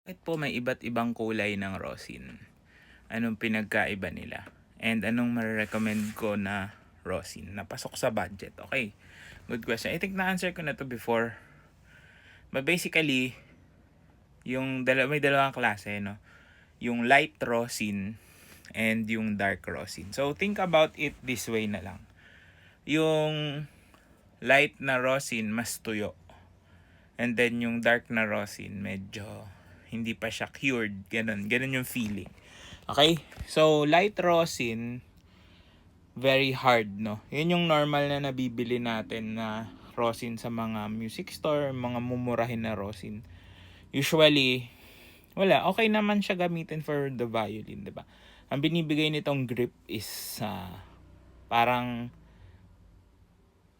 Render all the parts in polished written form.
Bakit po may iba't ibang kulay ng rosin? Anong pinagkaiba nila? And anong marerecommend ko na rosin na pasok sa budget? Okay, good question. I think na-answer ko na to before. But basically, may dalawang klase, no? Yung light rosin and yung dark rosin. So, think about it this way na lang. Yung light na rosin, mas tuyo. And then yung dark na rosin, medyo hindi pa siya cured. Ganun yung feeling. Okay? So, light rosin, very hard, no? Yun yung normal na nabibili natin na rosin sa mga music store, mga mumurahin na rosin. Usually, wala. Okay naman siya gamitin for the violin, diba? Ang binibigay nitong grip is parang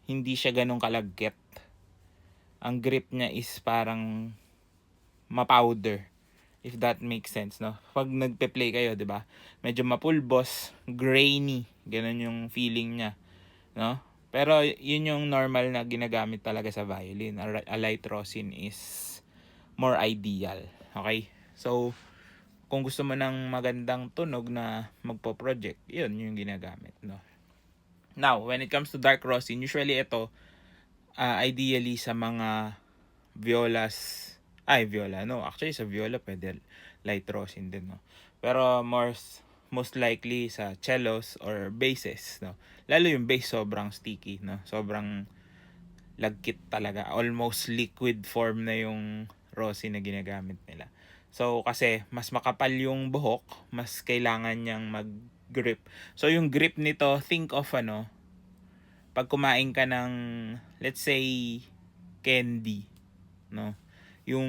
hindi siya ganun kalagkit. Ang grip niya is parang ma-powder, if that makes sense, no? Pag nagpe-play kayo, 'di ba? Medyo mapulbos, grainy, ganun yung feeling niya, no? Pero yun yung normal na ginagamit talaga sa violin. A light rosin is more ideal, okay? So, kung gusto mo ng magandang tunog na magpo-project, yun yung ginagamit, no? Now, when it comes to dark rosin, usually ito ideally sa mga violas, viola, no, actually sa viola pwede light rosin din, no, pero most likely sa cellos or basses, no, lalo yung bass sobrang sticky, no, sobrang lagkit talaga, almost liquid form na yung rosin na ginagamit nila. So kasi mas makapal yung buhok, mas kailangan niyang mag grip. So yung grip nito, think of pag kumain ka ng, let's say, candy, no? Yung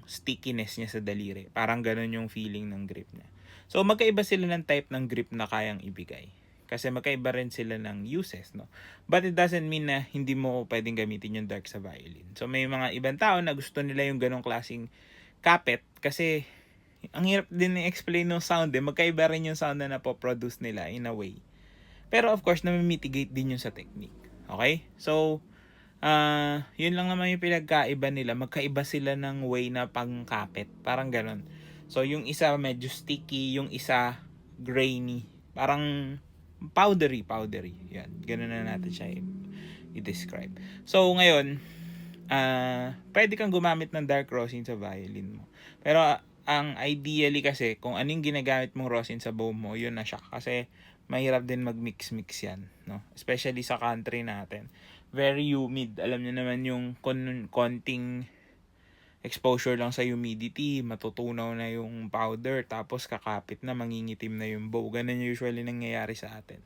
stickiness niya sa daliri. Parang ganun yung feeling ng grip niya. So, magkaiba sila ng type ng grip na kayang ibigay. Kasi magkaiba rin sila ng uses, no? But it doesn't mean na hindi mo pwedeng gamitin yung dark sa violin. So, may mga ibang tao na gusto nila yung ganong klaseng kapit kasi ang hirap din i-explain ng sound eh. Magkaiba rin yung sound na napoproduce nila in a way. Pero of course, na-mitigate din yun sa technique. Okay? So, yun lang naman yung pinagkaiba nila. Magkaiba sila ng way na pangkapit. Parang ganun. So, yung isa medyo sticky, yung isa grainy. Parang powdery. Yan. Ganun na natin siya i-describe. So, ngayon, pwede kang gumamit ng dark rosin sa violin mo. Pero, ang ideally kasi, kung anong ginagamit mong rosin sa bow mo, yun na siya. Kasi, mahirap din mag-mix yan, no? Especially sa country natin. Very humid. Alam niyo naman yung konting exposure lang sa humidity, matutunaw na yung powder, tapos kakapit na, mangingitim na yung bow. Ganun usually nangyayari sa atin.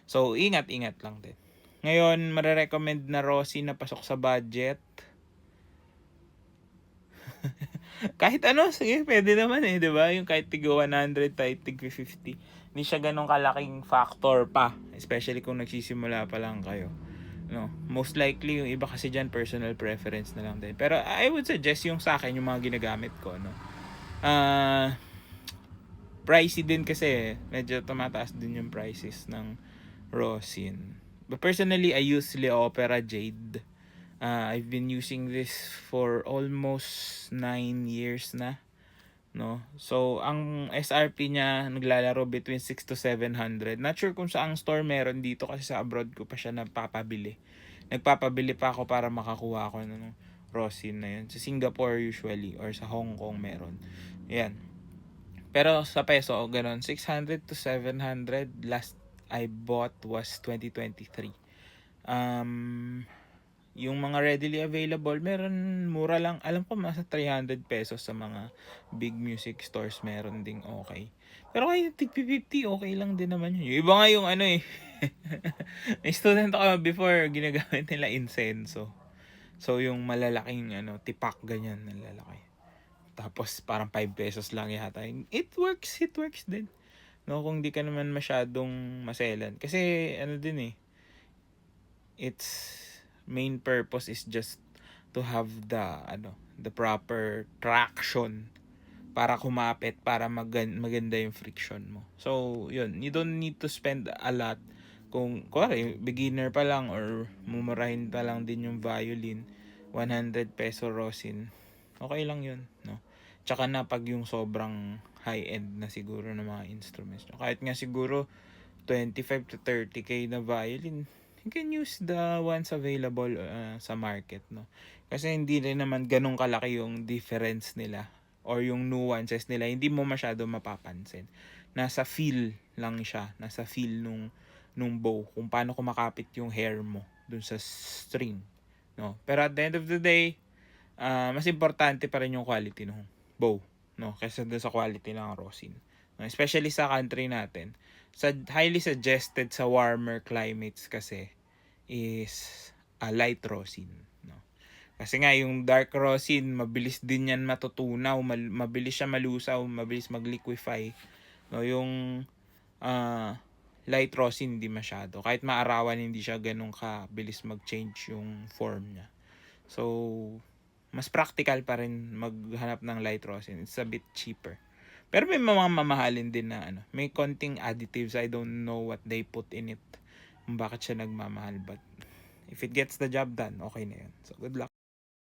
So, ingat-ingat lang din. Ngayon, marerecommend na rosin na pasok sa budget. Kahit ano, sige, pwede naman eh, 'di ba? Yung kahit tigo 100, kahit tig 50. Hindi siya ganun kalaking factor pa, especially kung nagsisimula pa lang kayo. No, most likely yung iba kasi diyan personal preference na lang din. Pero I would suggest yung sa akin yung mga ginagamit ko, no. Pricey din kasi, medyo tumataas din yung prices ng rosin. But personally, I use Leopera Jade. I've been using this for almost 9 years na, no? So, ang SRP niya naglalaro between 6 to 700. Not sure kung saang store meron dito kasi sa abroad ko pa siya nagpapabili. Nagpapabili pa ako para makakuha ako ng rosin na yun. Sa Singapore usually or sa Hong Kong meron. Yan. Pero sa peso, ganun, 600 to 700. Last I bought was 2023. Yung mga readily available, meron mura lang. Alam ko nasa 300 pesos sa mga big music stores meron ding okay. Pero kaya tig 50, okay lang din naman yun. Yung iba nga yung may student ako before, ginagamit nila incenso. So yung malalaking tipak ganyan na lalaki. Tapos parang 5 pesos lang yata. It works din. No, kung di ka naman masyadong maselan. Kasi din its main purpose is just to have the proper traction para kumapit, para maganda yung friction mo. So, yun, you don't need to spend a lot. Kung beginner pa lang or mumurahin pa lang din yung violin, 100 peso rosin, okay lang yun, no? Tsaka na pag yung sobrang high-end na siguro ng mga instruments nyo. Kahit nga siguro 25 to 30k na violin, you can use the ones available sa market, no? Kasi hindi rin naman ganun kalaki yung difference nila or yung nuances nila, hindi mo masyado mapapansin. Nasa feel lang siya, nasa feel nung bow, kung paano kumakapit yung hair mo dun sa string, no? Pero at the end of the day, mas importante pa rin yung quality ng bow, no, kaysa dun sa quality ng rosin, no? Especially sa country natin, highly suggested sa warmer climates kasi is light rosin, no? Kasi nga yung dark rosin, mabilis din yan matutunaw, mabilis siya malusaw, mabilis mag-liquefy, no? Yung light rosin hindi masyado, kahit maarawan hindi siya ganun kabilis mag-change yung form niya. So mas practical pa rin maghanap ng light rosin. It's a bit cheaper. Pero may mga mamahalin din na may konting additives. I don't know what they put in it. Kung bakit siya nagmamahal. But if it gets the job done, okay na yun. So good luck.